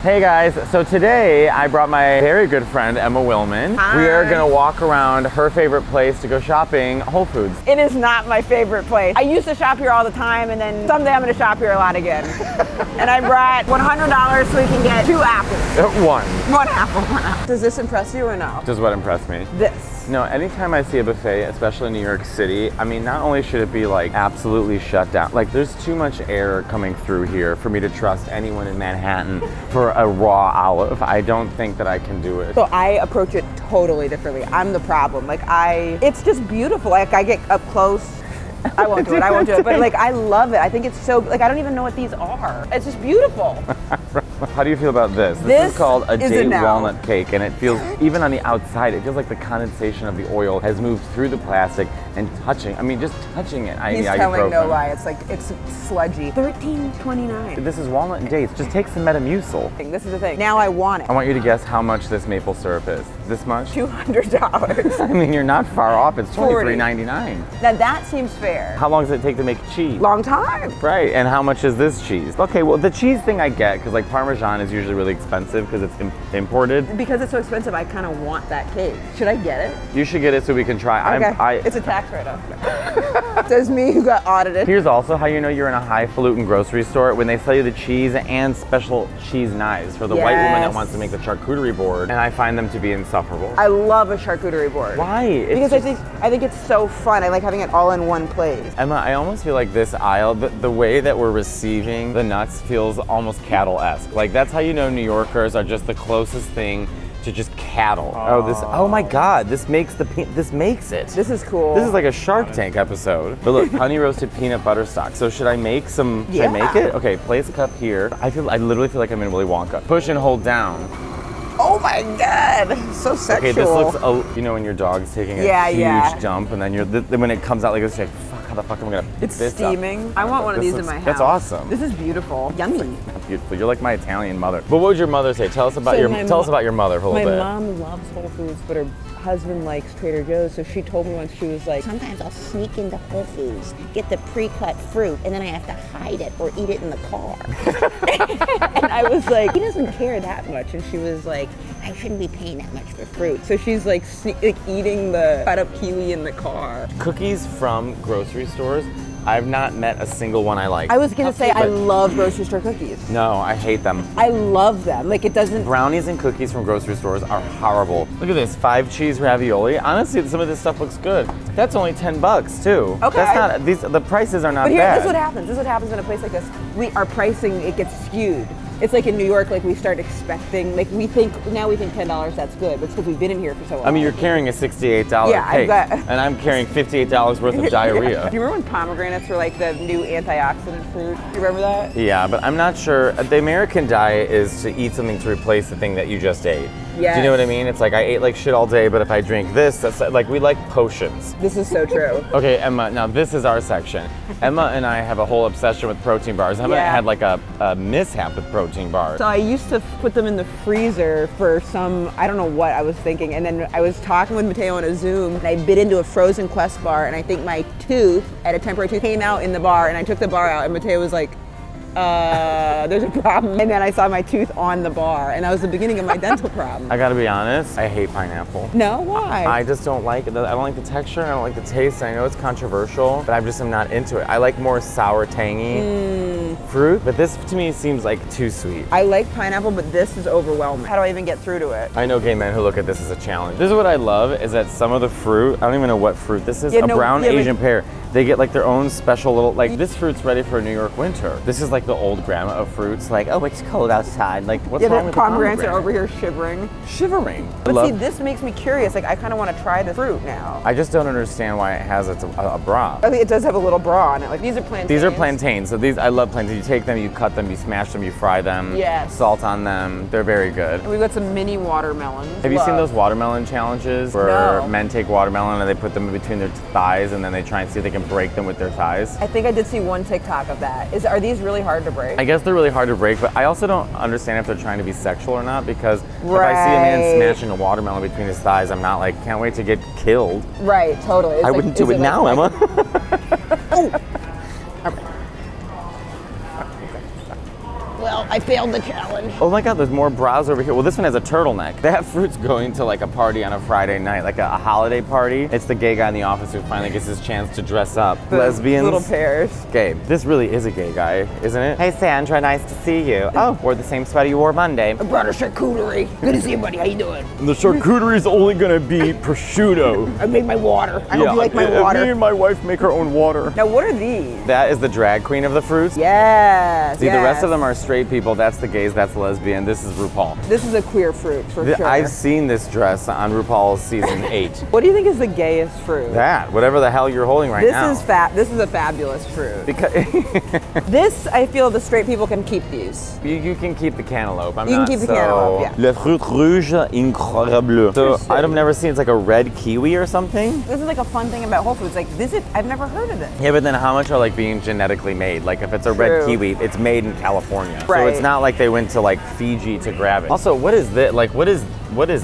Hey guys, so today I brought my very good friend Emma Willmann. Hi. We are gonna walk around her favorite place to go shopping, Whole Foods. It is not my favorite place. I used to shop here all the time, and then someday I'm gonna shop here a lot again. And I brought $100 so we can get 2 apples. One. 1 apple, 1 apple. Does this impress you or no? Does what impress me? This. No, anytime I see a buffet, especially in New York City, I mean, not only should it be like absolutely shut down, like there's too much air coming through here for me to trust anyone in Manhattan for a raw olive. I don't think that I can do it. So I approach it totally differently. I'm the problem. It's just beautiful. Like I get up close. I won't do it, but like I love it. I think it's so, like I don't even know what these are. It's just beautiful. How do you feel about this? This is called a date walnut cake, and it feels, even on the outside, it feels like the condensation of the oil has moved through the plastic and touching, I mean just touching it. He's telling no lie, it's sludgy. $13.29. This is walnut and dates. Just take some Metamucil. This is the thing. Now I want it. I want you to guess how much this maple syrup is. This much? $200. I mean, you're not far off. It's $23.99. Now that seems fair. How long does it take to make cheese? Long time. Right, and how much is this cheese? Okay, well the cheese thing I get, because like Parmesan is usually really expensive because it's imported. Because it's so expensive, I kind of want that cake. Should I get it? You should get it so we can try. Okay. It's a tax write-off. Says me who got audited. Here's also how you know you're in a highfalutin grocery store, when they sell you the cheese and special cheese knives for the white woman that wants to make the charcuterie board, and I find them to be insufferable. I love a charcuterie board. Why? Because I think it's so fun. I like having it all in one place. Emma, I almost feel like this aisle, the way that we're receiving the nuts feels almost cattle-esque. Like that's how you know New Yorkers are just the closest thing to just cattle. Oh my God, this makes it. This is cool. This is like a Shark Tank episode. But look, honey roasted peanut butter stock. So should I make some, should I make it? Okay, place a cup here. I literally feel like I'm in Willy Wonka. Push and hold down. Oh my God, so sexual. Okay, this looks, you know when your dog's taking a huge dump and then when it comes out like this, you're like, fuck, how the fuck am I gonna pick this up? It's steaming. I want one of these in my house. That's awesome. This is beautiful. Yummy. Not beautiful. You're like my Italian mother. But what would your mother say? Tell us about your mother for a little bit. My mom loves Whole Foods, but her husband likes Trader Joe's, so she told me once, she was like, sometimes I'll sneak into Whole Foods, get the pre-cut fruit, and then I have to hide it or eat it in the car. and I was like, he doesn't care that much, and she was like, I shouldn't be paying that much for fruit. so she's like eating the cut up kiwi in the car. Cookies from grocery stores, I've not met a single one I like. I was gonna say, I love grocery store cookies. No, I hate them. I love them. Like it doesn't. Brownies and cookies from grocery stores are horrible. Look at this, 5 cheese ravioli. Honestly, some of this stuff looks good. That's only $10 too. Okay. That's not, the prices are not But here, bad. this is what happens. This is what happens in a place like this. Our pricing, it gets skewed. It's like in New York, like we start expecting, like we think $10 that's good, but it's because we've been in here for so long. I mean, you're carrying a $68 cake, and I'm carrying $58 worth of diarrhea. Do you remember when pomegranates were like the new antioxidant fruit? Do you remember that? Yeah, but I'm not sure. The American diet is to eat something to replace the thing that you just ate. Yes. Do you know what I mean? It's like I ate like shit all day, but if I drink this, that's like we like potions. This is so true. Okay, Emma, now this is our section. Emma and I have a whole obsession with protein bars. Emma had like a mishap with protein bars. So I used to put them in the freezer for some, I don't know what I was thinking, and then I was talking with Matteo on a Zoom, and I bit into a frozen Quest bar, and I think my tooth, at a temporary tooth, came out in the bar, and I took the bar out, and Matteo was like, there's a problem. And then I saw my tooth on the bar, and that was the beginning of my dental problem. I gotta be honest, I hate pineapple. No, why? I just don't like it. I don't like the texture, I don't like the taste. I know it's controversial, but I just am not into it. I like more sour, tangy fruit, but this to me seems like too sweet. I like pineapple, but this is overwhelming. How do I even get through to it? I know gay men who look at this as a challenge. This is what I love, is that some of the fruit, I don't even know what fruit this is, brown Asian pear. They get like their own special little, like this fruit's ready for a New York winter. This is like the old grandma of fruits, like, oh, it's cold outside. Like, what's wrong with the pomegranates are over here shivering. Shivering. But see, this makes me curious. Like, I kind of want to try the fruit now. I just don't understand why it has a bra. I think it does have a little bra on it. Like, these are plantains. These are plantains. So these, I love plantains. You take them, you cut them, you smash them, you fry them. Yes. Salt on them. They're very good. And we've got some mini watermelons. Have you seen those watermelon challenges where men take watermelon and they put them in between their thighs and then they try and see if they can break them with their thighs? I think I did see one TikTok of that. Are these really hard to break? I guess they're really hard to break, but I also don't understand if they're trying to be sexual or not, because if I see a man smashing a watermelon between his thighs, I'm not like, can't wait to get killed. Right, totally. I wouldn't do it now, Emma. Well, I failed the challenge. Oh my God, there's more bras over here. Well, this one has a turtleneck. That fruit's going to like a party on a Friday night, like a holiday party. It's the gay guy in the office who finally gets his chance to dress up. The Lesbians. little pairs. Gay. This really is a gay guy, isn't it? Hey Sandra, nice to see you. Oh, wore the same sweater you wore Monday. I brought a charcuterie. Good to see you, buddy. How you doing? And the charcuterie's only gonna be prosciutto. I made my water. I hope you like my water. Me and my wife make our own water. Now, what are these? That is the drag queen of the fruits. Yes. See, the rest of them are straight people. That's the gays, that's lesbian. This is RuPaul. This is a queer fruit for sure. I've seen this dress on RuPaul's season 8. What do you think is the gayest fruit? That, whatever the hell you're holding right now. This is a fabulous fruit. Because This, I feel the straight people can keep these. you can keep the cantaloupe. You can keep the cantaloupe, yeah. Le fruit rouge incroyable. So I've never seen, it's like a red kiwi or something. This is like a fun thing about Whole Foods. Like this is, I've never heard of this. Yeah, but then how much are like being genetically made? Like if it's a red kiwi, it's made in California. So Right. it's not like they went to like Fiji to grab it. Also, what is this? Like what is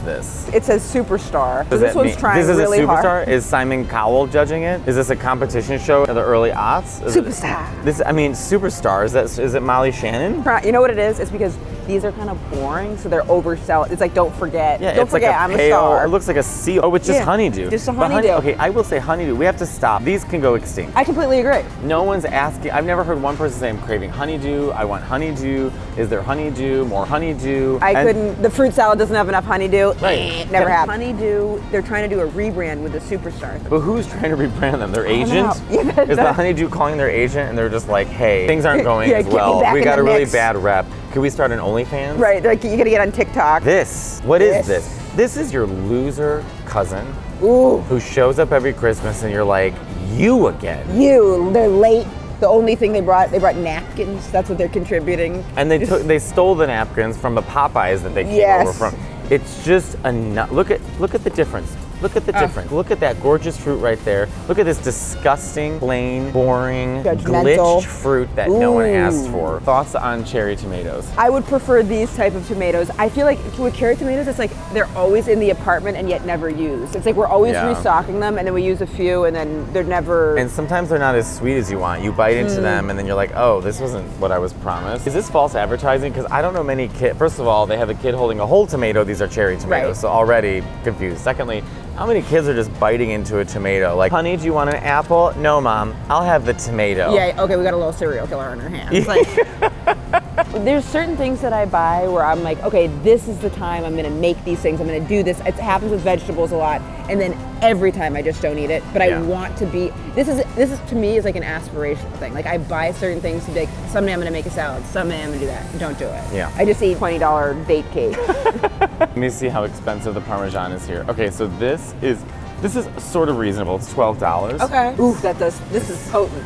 this? It says superstar. So Does this that one's mean- trying This is really a superstar? hard. Is Simon Cowell judging it? Is this a competition show in the early aughts? Superstar. Superstar. Is it Molly Shannon? You know what it is? It's because these are kind of boring, so they're oversell. It's like don't forget. Yeah, don't it's forget like a I'm pale, a star. It looks like a seal. Oh, it's just Yeah, honeydew. just a But honeydew. Okay, I will say honeydew. We have to stop. These can go extinct. I completely agree. No one's asking. I've never heard one person say, I'm craving honeydew. I want honeydew. Is there honeydew? More honeydew? The fruit salad doesn't have enough honeydew. Right. Never happened. Honeydew, they're trying to do a rebrand with the superstar. But who's trying to rebrand them? Their don't agent? know. Yeah, Is the honeydew calling their agent and they're just like, hey, things aren't going Yeah, as get me well. back We in got the a really mix." bad rep. Can we start an OnlyFans? Right, they're like, you gotta get on TikTok. What is this? This is your loser cousin Ooh, who shows up every Christmas and you're like, you again. they're late. The only thing they brought napkins. That's what they're contributing. And they stole the napkins from the Popeyes that they came Yes. over from. It's just look at the difference. Look at the difference. Look at that gorgeous fruit right there. Look at this disgusting, plain, boring, Judgmental glitched fruit that no one asked for. Thoughts on cherry tomatoes? I would prefer these type of tomatoes. I feel like with cherry tomatoes, it's like they're always in the apartment and yet never used. It's like we're always restocking them and then we use a few and then they're never... And sometimes they're not as sweet as you want. You bite into them and then you're like, oh, this wasn't what I was promised. Is this false advertising? Because I don't know many kids. First of all, they have a kid holding a whole tomato. These are cherry tomatoes. Right. So already confused. Secondly, how many kids are just biting into a tomato? Like, honey, do you want an apple? No, Mom. I'll have the tomato. Yeah, okay, we got a little serial killer on our hands. Like, there's certain things that I buy where I'm like, okay, this is the time I'm gonna make these things. I'm gonna do this. It happens with vegetables a lot. And then every time I just don't eat it. But I want to be, this is to me is like an aspirational thing. Like I buy certain things to be like, someday I'm gonna make a salad. Someday I'm gonna do that. Don't do it. Yeah. I just eat $20 date cake. Let me see how expensive the Parmesan is here. Okay, so this is sort of reasonable. It's $12. Okay. Ooh, this is potent.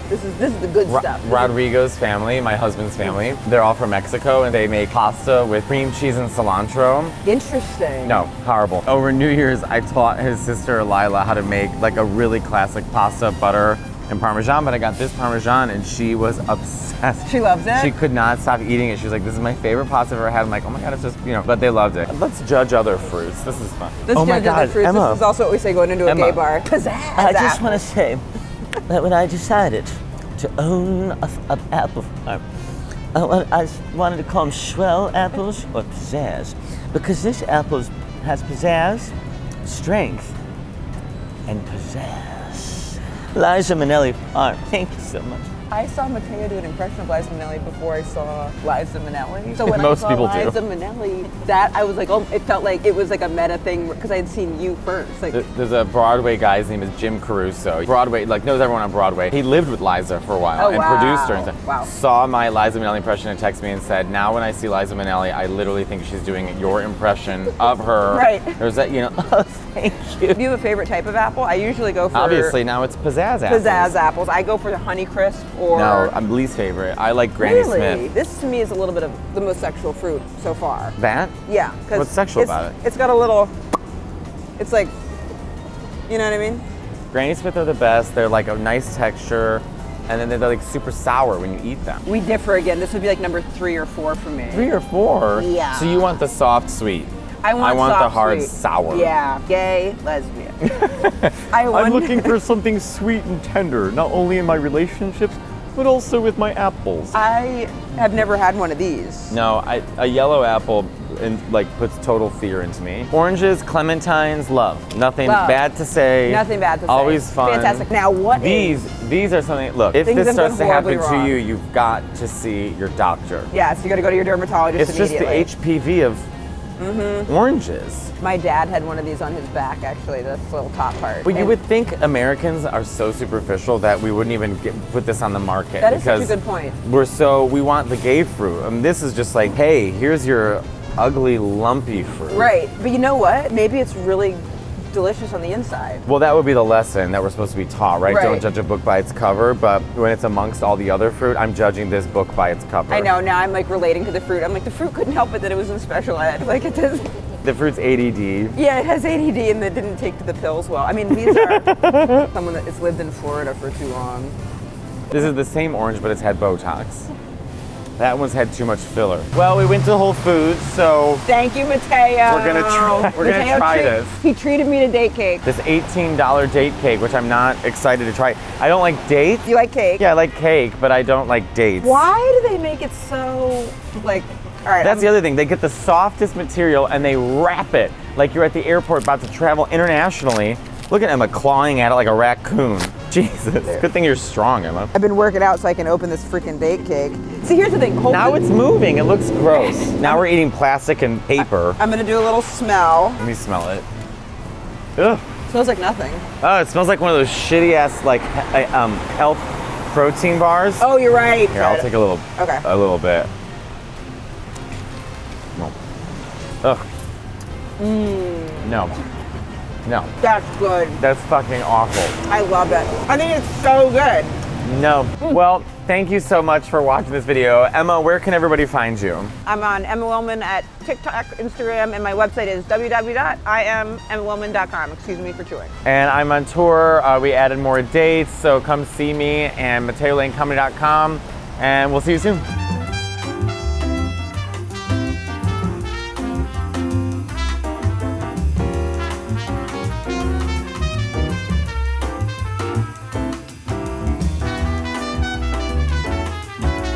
This is the good stuff. Rodrigo's family, my husband's family, they're all from Mexico and they make pasta with cream cheese and cilantro. Interesting. No, horrible. Over New Year's, I taught his sister Lila how to make like a really classic pasta, butter, and Parmesan, but I got this Parmesan and she was obsessed. She loves it? She could not stop eating it. She was like, this is my favorite pasta I've ever had. I'm like, oh my God, it's just, but they loved it. Let's judge other fruits. This is fun. Let's judge other fruits. Emma. This is also what we say going into a gay bar. Pizzazz. I just want to say that when I decided to own an apple farm, I wanted to call them swell apples or pizzazz, because this apple has pizzazz, strength, and pizzazz. Liza Minnelli Farm, thank you so much. I saw Matteo do an impression of Liza Minnelli before I saw Liza Minnelli. So when Most I saw people do. Liza Minnelli, I was like, oh, it felt like it was like a meta thing because I had seen you first. Like, there's a Broadway guy, his name is Jim Caruso. Broadway, like knows everyone on Broadway. He lived with Liza for a while and produced her and stuff. Wow. Saw my Liza Minnelli impression and texted me and said, now when I see Liza Minnelli, I literally think she's doing your impression of her. Right. There's that, Oh, thank you. do you have a favorite type of apple? I usually go for obviously now it's pizzazz apples. pizzazz apples. I go for the Honeycrisp or No, I'm least favorite. I like Granny really. Smith. This to me is a little bit of the most sexual fruit so far. That? Yeah, because What's sexual about it? It's got a little. It's like, you know what I mean? Granny Smith are the best. They're like a nice texture, and then they're like super sour when you eat them. We differ again. This would be like number 3 or 4 for me. 3 or 4? Yeah. So you want the soft sweet. I want the soft, hard sweet. sour. Yeah, gay, lesbian. I'm looking for something sweet and tender, not only in my relationships, but also with my apples. I have never had one of these. No, a yellow apple puts total fear into me. Oranges, clementines, love. Nothing bad to say. Nothing bad to say. Always fun. Fantastic. Now what these are something, look, if Things this have starts to gone happen horribly to you, wrong. you've got to see your doctor. Yes, you got to go to your dermatologist It's just the immediately. HPV of oranges. My dad had one of these on his back, actually, this little top part. But you And would think Americans are so superficial that we wouldn't even put this on the market. that is such a because good point. we want the gay fruit. I mean, this is just like, hey, here's your ugly, lumpy fruit. Right, but you know what? Maybe it's really delicious on the inside. Well, that would be the lesson that we're supposed to be taught, right? Right. Don't judge a book by its cover, but when it's amongst all the other fruit, I'm judging this book by its cover. I know, now I'm like relating to the fruit. I'm like, the fruit couldn't help it that it was in special ed. Like it does. The fruit's ADD. Yeah, it has ADD and it didn't take to the pills well. I mean, these are someone that has lived in Florida for too long. This is the same orange, but it's had Botox. That one's had too much filler. Well, we went to Whole Foods, so Thank you, Matteo. we're gonna Matteo try this. He treated me to date cake. This $18 date cake, which I'm not excited to try. I don't like dates. Do you like cake? Yeah, I like cake, but I don't like dates. Why do they make it so, like, all right. That's the other thing. They get the softest material and they wrap it like you're at the airport about to travel internationally. Look at Emma clawing at it like a raccoon. Jesus. Good thing you're strong, Emma. I've been working out so I can open this freaking date cake. See, here's the thing. Now it's moving. It looks gross. Now we're eating plastic and paper. I'm gonna do a little smell. Let me smell it. Ugh. Smells like nothing. Oh, it smells like one of those shitty ass health protein bars. Oh, you're right. Here, I'll take a little bit. No. Ugh. No. No. That's good. That's fucking awful. I love it. I think it's so good. No. Well, thank you so much for watching this video. Emma, where can everybody find you? I'm on Emma Willmann at TikTok, Instagram, and my website is www.iamemmawillmann.com. Excuse me for chewing. And I'm on tour. We added more dates, so come see me and MatteoLaneComedy.com, and we'll see you soon.